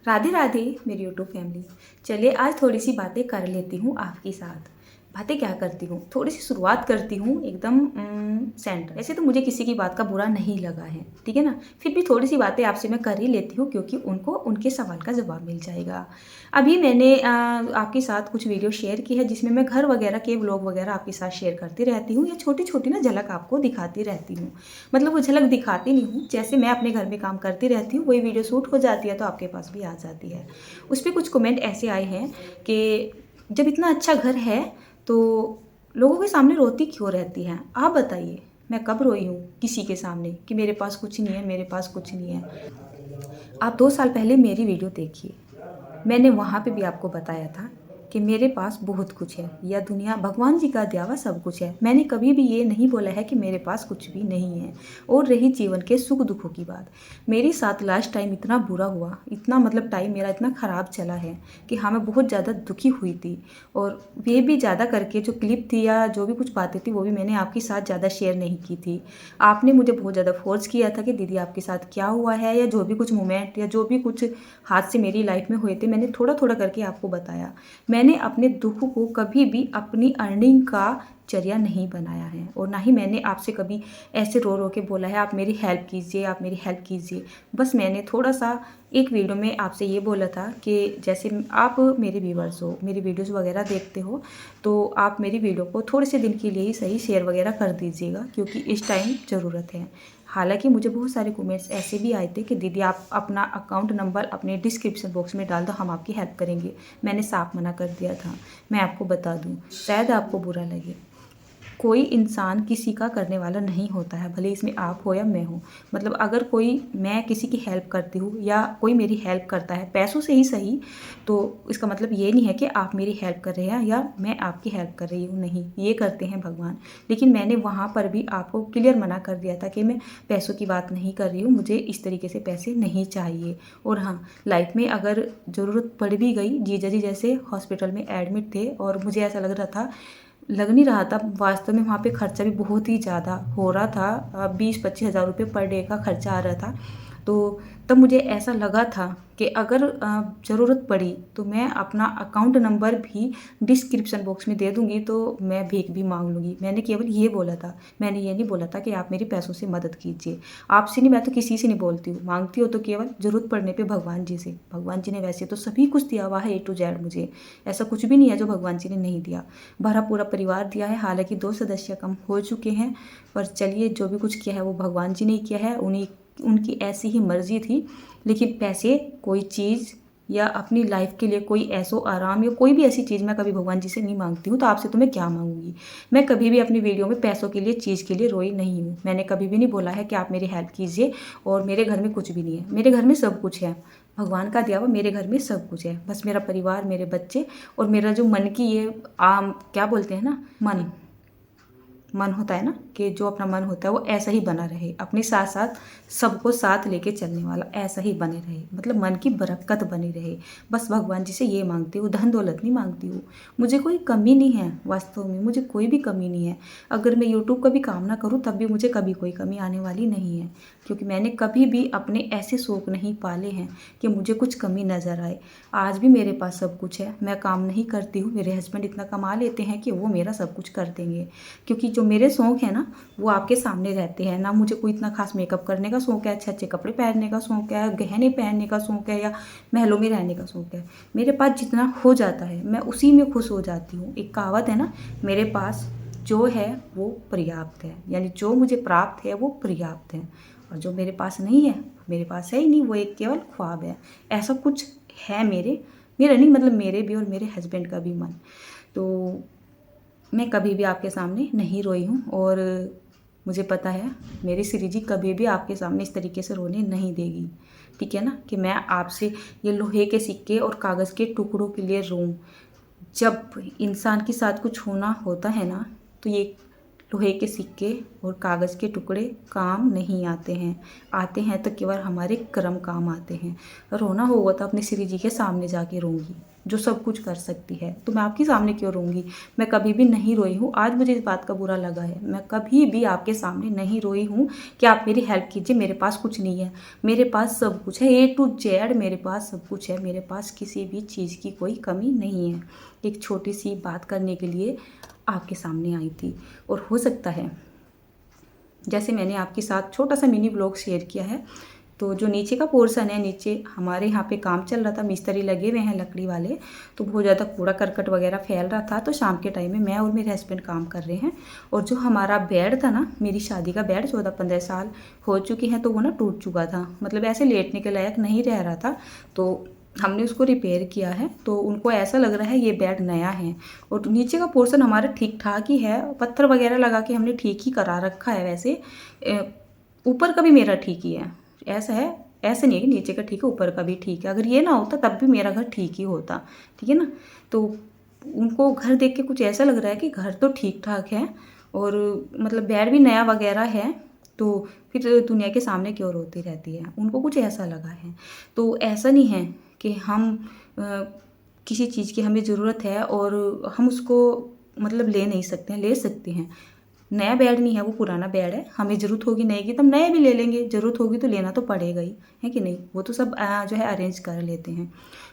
राधे राधे मेरी YouTube family. चलिए आज थोड़ी सी बातें कर लेती हूँ आपके साथ। बातें क्या करती हूँ, थोड़ी सी शुरुआत करती हूँ एकदम सेंटर। वैसे तो मुझे किसी की बात का बुरा नहीं लगा है, ठीक है ना। फिर भी थोड़ी सी बातें आपसे मैं कर ही लेती हूँ क्योंकि उनको उनके सवाल का जवाब मिल जाएगा। अभी मैंने आपके साथ कुछ वीडियो शेयर की है जिसमें मैं घर वगैरह के व्लॉग वगैरह आपके साथ शेयर करती रहती हूँ या छोटी छोटी ना झलक आपको दिखाती रहती हूँ। मतलब वो झलक दिखाती नहीं हूँ, जैसे मैं अपने घर में काम करती रहती हूँ वही वीडियो शूट हो जाती है तो आपके पास भी आ जाती है। उस पर कुछ कमेंट ऐसे आए हैं कि जब इतना अच्छा घर है तो लोगों के सामने रोती क्यों रहती हैं। आप बताइए, मैं कब रोई हूँ किसी के सामने कि मेरे पास कुछ नहीं है, मेरे पास कुछ नहीं है। आप 2 साल पहले मेरी वीडियो देखिए, मैंने वहाँ पे भी आपको बताया था कि मेरे पास बहुत कुछ है, यह दुनिया भगवान जी का दिया हुआ सब कुछ है। मैंने कभी भी ये नहीं बोला है कि मेरे पास कुछ भी नहीं है। और रही जीवन के सुख दुखों की बात, मेरे साथ लास्ट टाइम इतना बुरा हुआ, इतना मतलब टाइम मेरा इतना ख़राब चला है कि हाँ मैं बहुत ज़्यादा दुखी हुई थी। और ये भी ज़्यादा करके जो क्लिप थी या जो भी कुछ बातें थी वो भी मैंने आपके साथ ज़्यादा शेयर नहीं की थी। आपने मुझे बहुत ज़्यादा फोर्स किया था कि दीदी आपके साथ क्या हुआ है, या जो भी कुछ मोमेंट या जो भी कुछ हादसे मेरी लाइफ में हुए थे मैंने थोड़ा थोड़ा करके आपको बताया। मैंने अपने दुख को कभी भी अपनी अर्निंग का जरिया नहीं बनाया है और ना ही मैंने आपसे कभी ऐसे रो रो के बोला है आप मेरी हेल्प कीजिए, आप मेरी हेल्प कीजिए। बस मैंने थोड़ा सा एक वीडियो में आपसे ये बोला था कि जैसे आप मेरे व्यूवर्स हो, मेरी वीडियोस वगैरह देखते हो, तो आप मेरी वीडियो को थोड़े से दिन के लिए ही सही शेयर वगैरह कर दीजिएगा क्योंकि इस टाइम ज़रूरत है। हालांकि मुझे बहुत सारे कमेंट्स ऐसे भी आए थे कि दीदी आप अपना अकाउंट नंबर अपने डिस्क्रिप्शन बॉक्स में डाल दो, हम आपकी हेल्प करेंगे। मैंने साफ मना कर दिया था। मैं आपको बता दूं, शायद आपको बुरा लगे, कोई इंसान किसी का करने वाला नहीं होता है, भले इसमें आप हो या मैं हो। मतलब अगर कोई मैं किसी की हेल्प करती हूँ या कोई मेरी हेल्प करता है पैसों से ही सही, तो इसका मतलब ये नहीं है कि आप मेरी हेल्प कर रहे हैं या मैं आपकी हेल्प कर रही हूँ। नहीं, ये करते हैं भगवान। लेकिन मैंने वहाँ पर भी आपको क्लियर मना कर दिया था कि मैं पैसों की बात नहीं कर रही हूँ, मुझे इस तरीके से पैसे नहीं चाहिए। और हाँ, लाइफ में अगर ज़रूरत पड़ भी गई, जीजा जी जैसे हॉस्पिटल में एडमिट थे और मुझे ऐसा लग नहीं रहा था, वास्तव में वहाँ पे खर्चा भी बहुत ही ज़्यादा हो रहा था, 20-25 हज़ार रुपये पर डे का खर्चा आ रहा था। तो तब मुझे ऐसा लगा था कि अगर ज़रूरत पड़ी तो मैं अपना अकाउंट नंबर भी डिस्क्रिप्शन बॉक्स में दे दूँगी, तो मैं भीख भी मांग लूँगी। मैंने केवल ये बोला था, मैंने ये नहीं बोला था कि आप मेरी पैसों से मदद कीजिए। आपसे नहीं, मैं तो किसी से नहीं बोलती हूँ, मांगती हो तो केवल ज़रूरत पड़ने पे भगवान जी से। भगवान जी ने वैसे तो सभी कुछ दिया हुआ है A to Z, मुझे ऐसा कुछ भी नहीं है जो भगवान जी ने नहीं दिया। भरा पूरा परिवार दिया है, हालांकि 2 सदस्य कम हो चुके हैं, पर चलिए जो भी कुछ किया है वो भगवान जी ने किया है, उन्हीं उनकी ऐसी ही मर्जी थी। लेकिन पैसे कोई चीज़ या अपनी लाइफ के लिए कोई ऐसो आराम या कोई भी ऐसी चीज़ मैं कभी भगवान जी से नहीं मांगती हूँ, तो आपसे तो मैं क्या मांगूंगी। मैं कभी भी अपनी वीडियो में पैसों के लिए चीज़ के लिए रोई नहीं हूँ। मैंने कभी भी नहीं बोला है कि आप मेरी हेल्प कीजिए। और मेरे घर में कुछ भी नहीं है, मेरे घर में सब कुछ है, भगवान का दिया हुआ मेरे घर में सब कुछ है। बस मेरा परिवार, मेरे बच्चे और मेरा जो मन की ये आम क्या बोलते हैं ना, मन मन होता है ना, कि जो अपना मन होता है वो ऐसा ही बना रहे, अपने साथ साथ सबको साथ लेके चलने वाला ऐसा ही बने रहे, मतलब मन की बरकत बनी रहे। बस भगवान जी से ये मांगती हूँ, धन दौलत नहीं मांगती हूँ। मुझे कोई कमी नहीं है, वास्तव में मुझे कोई भी कमी नहीं है। अगर मैं यूट्यूब का भी काम ना करूँ तब भी मुझे कभी कोई कमी आने वाली नहीं है, क्योंकि मैंने कभी भी अपने ऐसे शौक नहीं पाले हैं कि मुझे कुछ कमी नज़र आए। आज भी मेरे पास सब कुछ है, मैं काम नहीं करती हूँ, मेरे हस्बैंड इतना कमा लेते हैं कि वो मेरा सब कुछ कर देंगे। क्योंकि जो मेरे शौक है ना वो आपके सामने रहते हैं ना। मुझे कोई इतना खास मेकअप करने का शौक है, अच्छे अच्छे कपड़े पहनने का शौक है, गहने पहनने का शौक है, या महलों में रहने का शौक है। मेरे पास जितना हो जाता है मैं उसी में खुश हो जाती हूँ। एक कहावत है ना, मेरे पास जो है वो पर्याप्त है, यानी जो मुझे प्राप्त है वो पर्याप्त है। और जो मेरे पास नहीं है, मेरे पास है ही नहीं, वो एक केवल ख्वाब है। ऐसा कुछ है मेरा नहीं, मतलब मेरे भी और मेरे हस्बैंड का भी मन। तो मैं कभी भी आपके सामने नहीं रोई हूँ और मुझे पता है मेरी श्री जी कभी भी आपके सामने इस तरीके से रोने नहीं देगी, ठीक है ना, कि मैं आपसे ये लोहे के सिक्के और कागज़ के टुकड़ों के लिए रोऊं। जब इंसान के साथ कुछ होना होता है ना, तो ये लोहे के सिक्के और कागज़ के टुकड़े काम नहीं आते हैं, आते हैं तो केवल हमारे कर्म काम आते हैं। रोना होगा तो अपने श्री जी के सामने जाके रोऊंगी, जो सब कुछ कर सकती है। तो मैं आपके सामने क्यों रोऊंगी? मैं कभी भी नहीं रोई हूँ। आज मुझे इस बात का बुरा लगा है, मैं कभी भी आपके सामने नहीं रोई हूँ कि आप मेरी हेल्प कीजिए। मेरे पास कुछ नहीं है, मेरे पास सब कुछ है, A to Z मेरे पास सब कुछ है। मेरे पास किसी भी चीज़ की कोई कमी नहीं है। एक छोटी सी बात करने के लिए आपके सामने आई थी। और हो सकता है जैसे मैंने आपके साथ छोटा सा मिनी ब्लॉग शेयर किया है, तो जो नीचे का पोर्शन है, नीचे हमारे यहाँ पे काम चल रहा था, मिस्त्री लगे हुए हैं लकड़ी वाले, तो बहुत ज़्यादा कूड़ा करकट वगैरह फैल रहा था। तो शाम के टाइम में मैं और मेरे हस्बैंड काम कर रहे हैं, और जो हमारा बेड था ना, मेरी शादी का बेड 14-15 साल हो चुकी हैं, तो वो ना टूट चुका था, मतलब ऐसे लेटने के लायक नहीं रह रहा था। तो हमने उसको रिपेयर किया है, तो उनको ऐसा लग रहा है ये बेड नया है। और नीचे का पोर्शन हमारा ठीक ठाक ही है, पत्थर वगैरह लगा के हमने ठीक ही करा रखा है। वैसे ऊपर का भी मेरा ठीक ही है, ऐसा है, ऐसा नहीं है कि नीचे का ठीक है ऊपर का भी ठीक है। अगर ये ना होता तब भी मेरा घर ठीक ही होता, ठीक है ना। तो उनको घर देख के कुछ ऐसा लग रहा है कि घर तो ठीक ठाक है, और मतलब बेड भी नया वगैरह है, तो फिर दुनिया के सामने क्यों रोती रहती है, उनको कुछ ऐसा लगा है। तो ऐसा नहीं है कि हम किसी चीज़ की हमें ज़रूरत है और हम उसको मतलब ले नहीं सकते हैं, ले सकते हैं। नया बेड नहीं है, वो पुराना बेड है, हमें ज़रूरत होगी नए की तब नए भी ले लेंगे, ज़रूरत होगी तो लेना तो पड़ेगा ही, है कि नहीं। वो तो सब जो है अरेंज कर लेते हैं।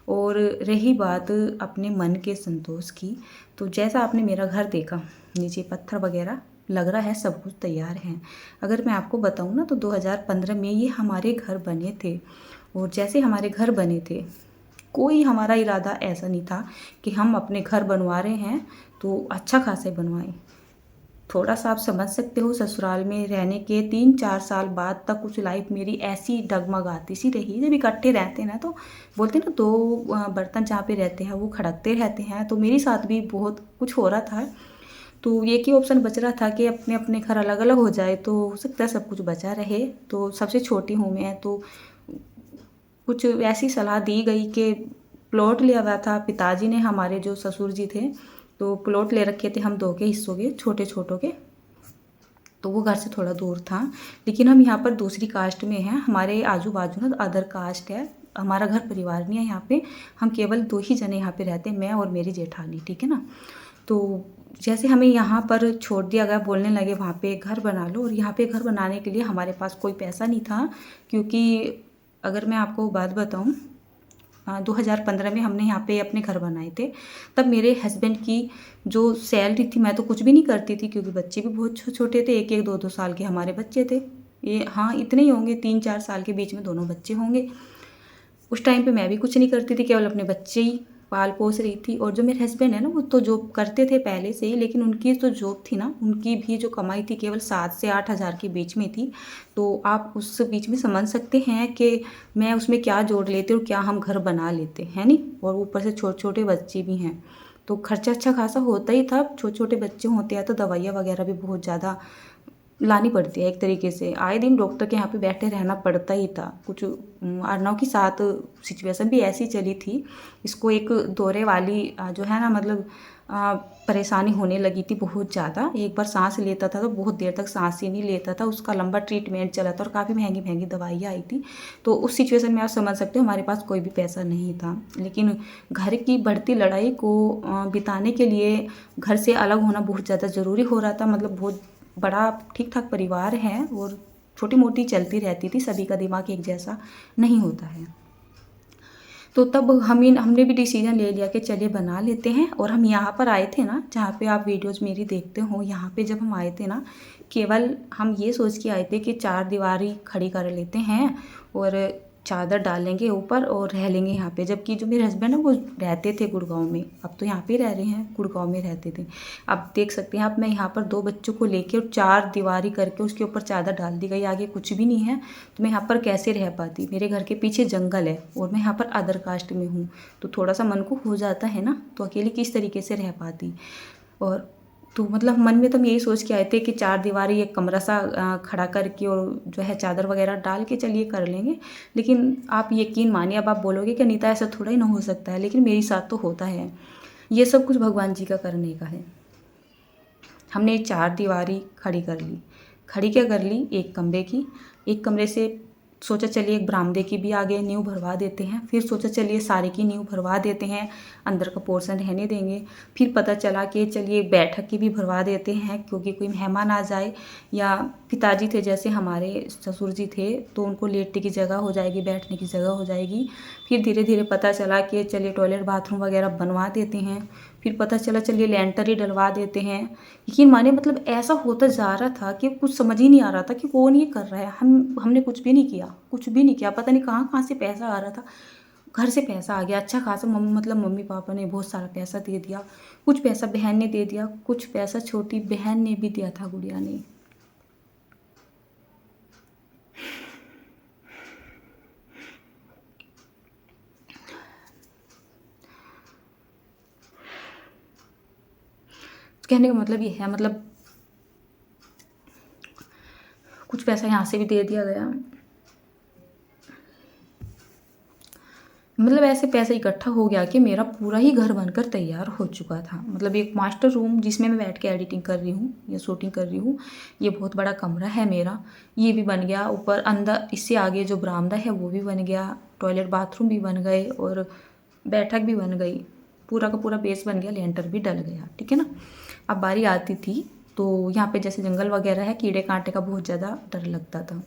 और रही बात अपने मन के संतोष की, तो जैसा आपने मेरा घर देखा, नीचे पत्थर वगैरह लग रहा है, सब कुछ तैयार है। अगर मैं आपको बताऊँ ना, तो 2015 में ये हमारे घर बने थे। और जैसे हमारे घर बने थे, कोई हमारा इरादा ऐसा नहीं था कि हम अपने घर बनवा रहे हैं तो अच्छा खासा बनवाएं। थोड़ा सा आप समझ सकते हो, ससुराल में रहने के 3-4 साल बाद तक कुछ लाइफ मेरी ऐसी डगमगाती सी रही। जब इकट्ठे रहते हैं ना, तो बोलते हैं ना, दो बर्तन जहाँ पे रहते हैं वो खड़कते रहते हैं। तो मेरे साथ भी बहुत कुछ हो रहा था। तो एक ही ऑप्शन बच रहा था कि अपने अपने घर अलग अलग हो जाए, तो हो सकता है सब कुछ बचा रहे। तो सबसे छोटी हूँ मैं, तो कुछ ऐसी सलाह दी गई कि प्लॉट लिया हुआ था पिताजी ने, हमारे जो ससुर जी थे, तो प्लॉट ले रखे थे हम 2 के हिस्सों के, छोटे छोटों के। तो वो घर से थोड़ा दूर था, लेकिन हम यहाँ पर दूसरी कास्ट में हैं। हमारे आजू बाजू ना अदर कास्ट है, हमारा घर परिवार नहीं है यहाँ पे। हम केवल 2 ही जने यहाँ पे रहते हैं, मैं और मेरी जेठानी, ठीक है ना। तो जैसे हमें यहाँ पर छोड़ दिया गया, बोलने लगे वहाँ पे घर बना लो। और यहाँ पे घर बनाने के लिए हमारे पास कोई पैसा नहीं था, क्योंकि अगर मैं आपको बात बताऊँ, 2015 में हमने यहाँ पे अपने घर बनाए थे। तब मेरे हस्बैंड की जो सैलरी थी, मैं तो कुछ भी नहीं करती थी, क्योंकि बच्चे भी बहुत छोटे थे, 1-1 2-2 साल के हमारे बच्चे थे। ये हाँ, इतने ही होंगे, 3-4 साल के बीच में दोनों बच्चे होंगे। उस टाइम पे मैं भी कुछ नहीं करती थी, केवल अपने बच्चे ही पाल पोस रही थी। और जो मेरे हस्बैंड है ना, वो तो जॉब करते थे पहले से ही, लेकिन उनकी जो जॉब थी ना, उनकी भी जो कमाई थी केवल 7 से 8 हज़ार के बीच में थी। तो आप उस बीच में समझ सकते हैं कि मैं उसमें क्या जोड़ लेती और क्या हम घर बना लेते हैं, नहीं। और ऊपर से छोटे छोटे बच्चे भी हैं, तो खर्चा अच्छा खासा होता ही था। छोटे छोटे बच्चे होते हैं तो दवाइयाँ वगैरह भी बहुत ज़्यादा लानी पड़ती है। एक तरीके से आए दिन डॉक्टर के यहाँ पे बैठे रहना पड़ता ही था। कुछ अर्नव के साथ सिचुएशन भी ऐसी चली थी, इसको एक दौरे वाली जो है ना, मतलब परेशानी होने लगी थी बहुत ज़्यादा। एक बार सांस लेता था तो बहुत देर तक सांस ही नहीं लेता था, उसका लंबा ट्रीटमेंट चला था और काफ़ी महंगी महंगी दवाइयाँ आई थी। तो उस सिचुएशन में आप समझ सकते हो, हमारे पास कोई भी पैसा नहीं था। लेकिन घर की बढ़ती लड़ाई को बिताने के लिए घर से अलग होना बहुत ज़्यादा ज़रूरी हो रहा था। मतलब बहुत बड़ा ठीक ठाक परिवार है और छोटी मोटी चलती रहती थी, सभी का दिमाग एक जैसा नहीं होता है। तो तब हमने भी डिसीजन ले लिया कि चलिए बना लेते हैं। और हम यहाँ पर आए थे ना, जहाँ पे आप वीडियोस मेरी देखते हो, यहाँ पे जब हम आए थे ना, केवल हम ये सोच के आए थे कि 4 दीवारी खड़ी कर लेते हैं और चादर डालेंगे ऊपर और रह लेंगे यहाँ पे। जबकि जो मेरे हस्बैंड है वो रहते थे गुड़गांव में, अब तो यहाँ पे रह रहे हैं, गुड़गांव में रहते थे। अब देख सकते हैं आप, मैं यहाँ पर 2 बच्चों को लेके और 4 दीवारी करके उसके ऊपर चादर डाल दी गई, आगे कुछ भी नहीं है, तो मैं यहाँ पर कैसे रह पाती। मेरे घर के पीछे जंगल है और मैं यहाँ पर अदर कास्ट में हूँ, तो थोड़ा सा मन को हो जाता है ना, तो अकेले किस तरीके से रह पाती। और तो मतलब मन में तो हम यही सोच के आए थे कि 4 दीवारी एक कमरा सा खड़ा करके और जो है चादर वगैरह डाल के चलिए कर लेंगे। लेकिन आप यकीन मानिए, अब आप बोलोगे कि अनीता ऐसा थोड़ा ही ना हो सकता है, लेकिन मेरे साथ तो होता है। ये सब कुछ भगवान जी का करने का है। हमने 4 दीवारी खड़ी कर ली। खड़ी क्या कर ली, एक कमरे की, एक कमरे से सोचा चलिए एक बरामदे की भी आगे नींव भरवा देते हैं। फिर सोचा चलिए सारे की नींव भरवा देते हैं, अंदर का पोर्शन रहने देंगे। फिर पता चला कि चलिए बैठक की भी भरवा देते हैं, क्योंकि कोई मेहमान आ जाए, या पिताजी थे जैसे हमारे ससुर जी थे तो उनको लेटने की जगह हो जाएगी, बैठने की जगह हो जाएगी। फिर धीरे धीरे पता चला कि चलिए टॉयलेट बाथरूम वगैरह बनवा देते हैं। फिर पता चला चलिए लेंटर ही डलवा देते हैं। यकीन माने मतलब ऐसा होता जा रहा था कि कुछ समझ ही नहीं आ रहा था कि कौन ये कर रहा है। हमने कुछ भी नहीं किया, कुछ भी नहीं किया। पता नहीं कहाँ कहाँ से पैसा आ रहा था, घर से पैसा आ गया अच्छा खासा। मतलब मम्मी पापा ने बहुत सारा पैसा दे दिया, कुछ पैसा बहन ने दे दिया, कुछ पैसा छोटी बहन ने भी दिया था, गुड़िया ने। कहने का मतलब ये है, मतलब कुछ पैसा यहाँ से भी दे दिया गया। मतलब ऐसे पैसा इकट्ठा हो गया कि मेरा पूरा ही घर बनकर तैयार हो चुका था। मतलब एक मास्टर रूम जिसमें मैं बैठ के एडिटिंग कर रही हूँ या शूटिंग कर रही हूँ, ये बहुत बड़ा कमरा है मेरा, ये भी बन गया। ऊपर अंदर इससे आगे जो बरामदा है वो भी बन गया, टॉयलेट बाथरूम भी बन गए और बैठक भी बन गई। पूरा का पूरा बेस बन गया, लेंटर भी डल गया, ठीक है ना। अब बारी आती थी तो यहाँ पे जैसे जंगल वगैरह है, कीड़े कांटे का बहुत ज़्यादा डर लगता था।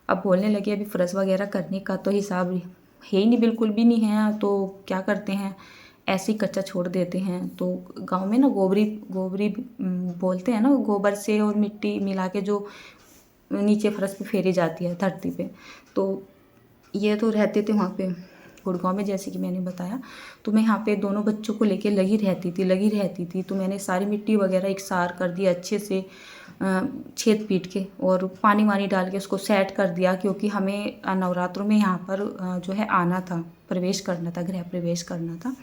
अब बोलने लगे अभी फर्श वगैरह करने का तो हिसाब है ही नहीं, बिल्कुल भी नहीं है। तो क्या करते हैं, ऐसे ही कच्चा छोड़ देते हैं। तो गांव में ना गोबरी गोबरी बोलते हैं ना, गोबर से और मिट्टी मिला के जो नीचे फर्श पे फेरी जाती है धरती पे। तो ये तो रहते थे वहाँ पे गुड़गांव में, जैसे कि मैंने बताया। तो मैं यहाँ पे दोनों बच्चों को लेके लगी रहती थी। तो मैंने सारी मिट्टी वगैरह एक सार कर दिया अच्छे से, छेद पीट के, और पानी वानी डाल के उसको सेट कर दिया, क्योंकि हमें नवरात्रों में यहाँ पर जो है आना था, प्रवेश करना था, गृह प्रवेश करना था।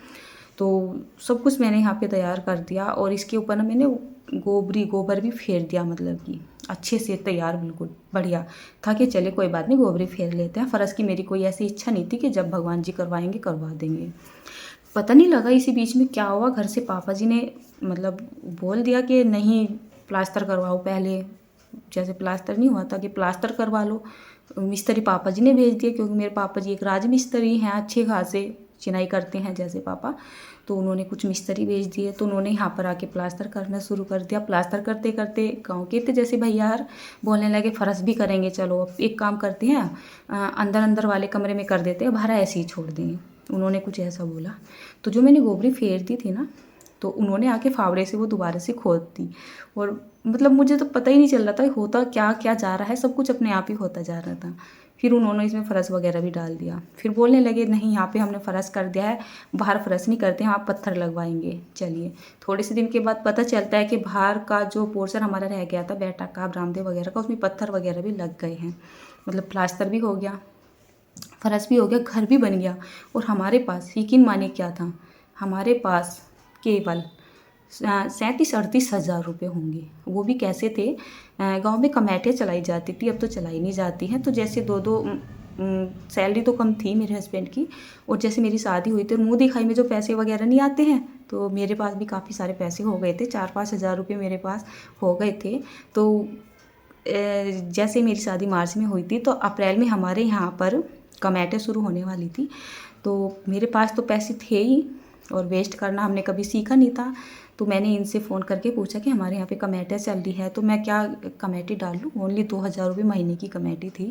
तो सब कुछ मैंने यहाँ पे तैयार कर दिया, और इसके ऊपर ना मैंने गोबर भी फेर दिया, मतलब कि अच्छे से तैयार, बिल्कुल बढ़िया था कि चले कोई बात नहीं, गोबरी फेर लेते हैं। फ़र्श की मेरी कोई ऐसी इच्छा नहीं थी कि जब भगवान जी करवाएंगे करवा देंगे। पता नहीं लगा इसी बीच में क्या हुआ, घर से पापा जी ने मतलब बोल दिया कि नहीं प्लास्टर करवाओ पहले। जैसे प्लास्टर नहीं हुआ था कि प्लास्टर करवा लो। मिस्त्री पापा जी ने भेज दिए, क्योंकि मेरे पापा जी एक राज मिस्त्री हैं, अच्छे खासे चिनाई करते हैं जैसे पापा। तो उन्होंने कुछ मिस्त्री भेज दिए, तो उन्होंने यहाँ पर आके प्लास्टर करना शुरू कर दिया। प्लास्टर करते करते गांव के थे जैसे भैया यार बोलने लगे फर्श भी करेंगे, चलो अब एक काम करते हैं, अंदर अंदर वाले कमरे में कर देते हैं, बाहर ऐसे ही छोड़ देंगे। उन्होंने कुछ ऐसा बोला। तो जो मैंने गोबरी फेर दी थी ना, तो उन्होंने आके फावड़े से वो दोबारा से खोद दी। और मतलब मुझे तो पता ही नहीं चल रहा था होता क्या क्या जा रहा है, सब कुछ अपने आप ही होता जा रहा था। फिर उन्होंने इसमें फर्श वगैरह भी डाल दिया। फिर बोलने लगे नहीं यहाँ पे हमने फर्श कर दिया है, बाहर फर्श नहीं करते हैं, आप पत्थर लगवाएंगे। चलिए थोड़े से दिन के बाद पता चलता है कि बाहर का जो पोर्शन हमारा रह गया था बैठक का, बरामदे वगैरह का, उसमें पत्थर वगैरह भी लग गए हैं। मतलब प्लास्टर भी हो गया, फर्श भी हो गया, घर भी बन गया। और हमारे पास यकीन माने क्या था, हमारे पास केवल 37-38 हज़ार रुपये होंगे। वो भी कैसे थे, गांव में कमेटियाँ चलाई जाती थी, अब तो चलाई नहीं जाती हैं। तो जैसे दो सैलरी तो कम थी मेरे हस्बैंड की, और जैसे मेरी शादी हुई तो मुँह दिखाई में जो पैसे वगैरह नहीं आते हैं, तो मेरे पास भी काफ़ी सारे पैसे हो गए थे, 4-5 हज़ार रुपये मेरे पास हो गए थे। तो जैसे मेरी शादी मार्च में हुई थी, तो अप्रैल में हमारे यहाँ पर कमेटियाँ शुरू होने वाली थी। तो मेरे पास तो पैसे थे ही, और वेस्ट करना हमने कभी सीखा नहीं था। तो मैंने इनसे फ़ोन करके पूछा कि हमारे यहाँ पे कमेटियाँ चल रही है, तो मैं क्या कमेटी डाल लूँ। ओनली 2,000 रुपये महीने की कमेटी थी।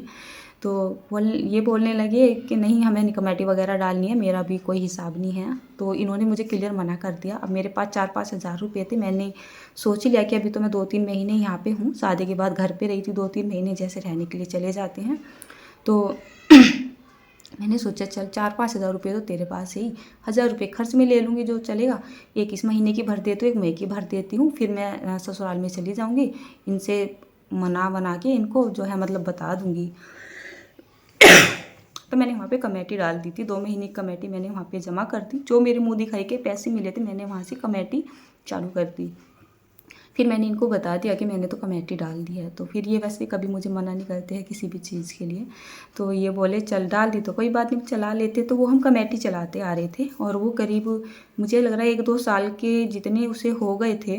तो ये बोलने लगे कि नहीं हमें नहीं कमेटी वगैरह डालनी है, मेरा भी कोई हिसाब नहीं है। तो इन्होंने मुझे क्लियर मना कर दिया। अब मेरे पास 4-5 हज़ार रुपये थे। मैंने सोच ही लिया कि अभी तो मैं 2-3 महीने यहाँ पे हूँ, शादी के बाद घर पे रही थी 2-3 महीने, जैसे रहने के लिए चले जाते हैं। तो मैंने सोचा चल 4-5 हज़ार रुपये तो तेरे पास है ही, 1,000 रुपये खर्च में ले लूँगी जो चलेगा। एक इस महीने की भर देती हूँ, एक मई की भर देती हूँ, फिर मैं ससुराल में चली जाऊँगी, इनसे बना के इनको जो है मतलब बता दूँगी। तो मैंने वहाँ पे कमेटी डाल दी थी, 2 महीने की कमेटी मैंने वहाँ पे जमा कर दी। जो मेरे मुँह दिखाई के पैसे मिले थे मैंने वहाँ से कमेटी चालू कर दी। फिर मैंने इनको बता दिया कि मैंने तो कमेटी डाल दी है। तो फिर ये वैसे कभी मुझे मना नहीं करते हैं किसी भी चीज़ के लिए। तो ये बोले चल डाल दी तो कोई बात नहीं, चला लेते। तो वो हम कमेटी चलाते आ रहे थे, और वो करीब मुझे लग रहा है 1-2 साल के जितने उसे हो गए थे,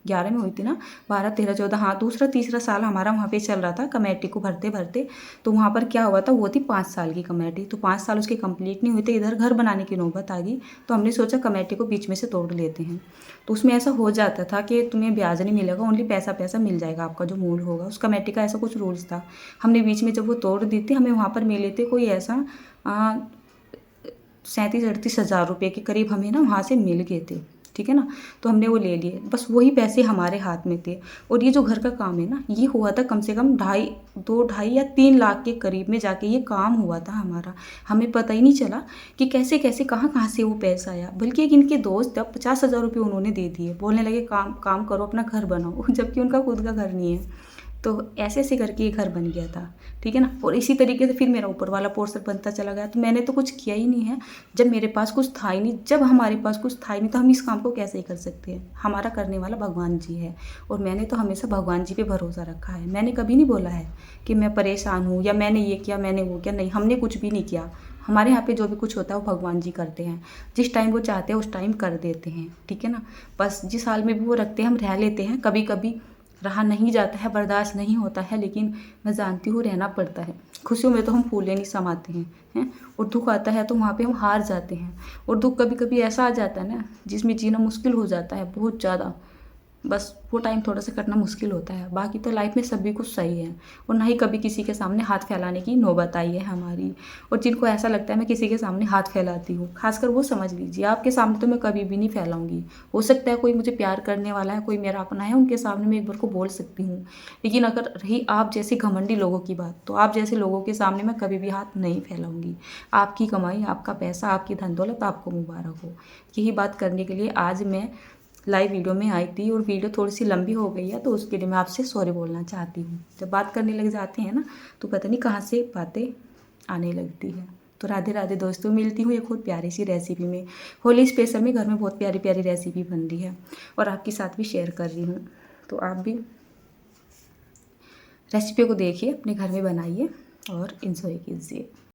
11 में हुई थी ना, 12, 13, 14, हाँ दूसरा तीसरा साल हमारा वहाँ पे चल रहा था कमेटी को भरते भरते। तो वहाँ पर क्या हुआ था, वो थी 5 साल की कमेटी, तो 5 साल उसके कंप्लीट नहीं हुए थे, इधर घर बनाने की नौबत आ गई। तो हमने सोचा कमेटी को बीच में से तोड़ लेते हैं। तो उसमें ऐसा हो जाता था कि तुम्हें ब्याज नहीं मिलेगा, ओनली पैसा पैसा मिल जाएगा, आपका जो मूल होगा। उस कमेटी का ऐसा कुछ रूल्स था। हमने बीच में जब वो तोड़ दी थी, हमें वहाँ पर मिले थे कोई ऐसा 37-38 हज़ार रुपये के करीब हमें ना वहाँ से मिल गए थे, ठीक है ना। तो हमने वो ले लिए, बस वही पैसे हमारे हाथ में थे। और ये जो घर का काम है ना, ये हुआ था कम से कम 2.5 या 3 लाख के करीब में जाके ये काम हुआ था हमारा। हमें पता ही नहीं चला कि कैसे कैसे कहाँ कहाँ से वो पैसा आया। बल्कि एक इनके दोस्त अब 50,000 रुपये उन्होंने दे दिए, बोलने लगे काम काम करो, अपना घर बनाओ, जबकि उनका खुद का घर नहीं है। तो ऐसे ऐसे करके ये घर बन गया था, ठीक है ना। और इसी तरीके से फिर मेरा ऊपर वाला पोर्शन बनता चला गया। तो मैंने तो कुछ किया ही नहीं है, जब मेरे पास कुछ था ही नहीं, जब हमारे पास कुछ था ही नहीं, तो हम इस काम को कैसे कर सकते हैं। हमारा करने वाला भगवान जी है, और मैंने तो हमेशा भगवान जी पे भरोसा रखा है। मैंने कभी नहीं बोला है कि मैं परेशान हूँ या मैंने ये किया मैंने वो किया, नहीं, हमने कुछ भी नहीं किया। हमारे यहाँ पे जो भी कुछ होता है वो भगवान जी करते हैं, जिस टाइम वो चाहते हैं उस टाइम कर देते हैं, ठीक है ना। बस जिस हाल में भी वो रखते हैं हम रह लेते हैं। कभी कभी रहा नहीं जाता है, बर्दाश्त नहीं होता है, लेकिन मैं जानती हूँ रहना पड़ता है। खुशियों में तो हम फूले नहीं समाते हैं, और दुख आता है तो वहाँ पे हम हार जाते हैं। और दुख कभी कभी ऐसा आ जाता है ना, जिसमें जीना मुश्किल हो जाता है बहुत ज़्यादा। बस वो टाइम थोड़ा सा कटना मुश्किल होता है, बाकी तो लाइफ में सभी कुछ सही है। और ना ही कभी किसी के सामने हाथ फैलाने की नौबत आई है हमारी। और जिनको ऐसा लगता है मैं किसी के सामने हाथ फैलाती हूँ, खासकर वो समझ लीजिए, आपके सामने तो मैं कभी भी नहीं फैलाऊंगी। हो सकता है कोई मुझे प्यार करने वाला है, कोई मेरा अपना है, उनके सामने मैं एक बार को बोल सकती हूँ। लेकिन अगर रही आप जैसे घमंडी लोगों की बात, तो आप जैसे लोगों के सामने मैं कभी भी हाथ नहीं फैलाऊंगी। आपकी कमाई, आपका पैसा, आपकी धन दौलत आपको मुबारक हो। यही बात करने के लिए आज मैं लाइव वीडियो में आई थी। और वीडियो थोड़ी सी लंबी हो गई है, तो उसके लिए मैं आपसे सॉरी बोलना चाहती हूँ। जब बात करने लग जाते हैं ना, तो पता नहीं कहाँ से बातें आने लगती है। तो राधे राधे दोस्तों, मिलती हूँ एक और प्यारी सी रेसिपी में। होली स्पेशल में घर में बहुत प्यारी प्यारी रेसिपी बन रही है, और आपके साथ भी शेयर कर रही हूँ। तो आप भी रेसिपी को देखिए, अपने घर में बनाइए और इंजॉय कीजिए।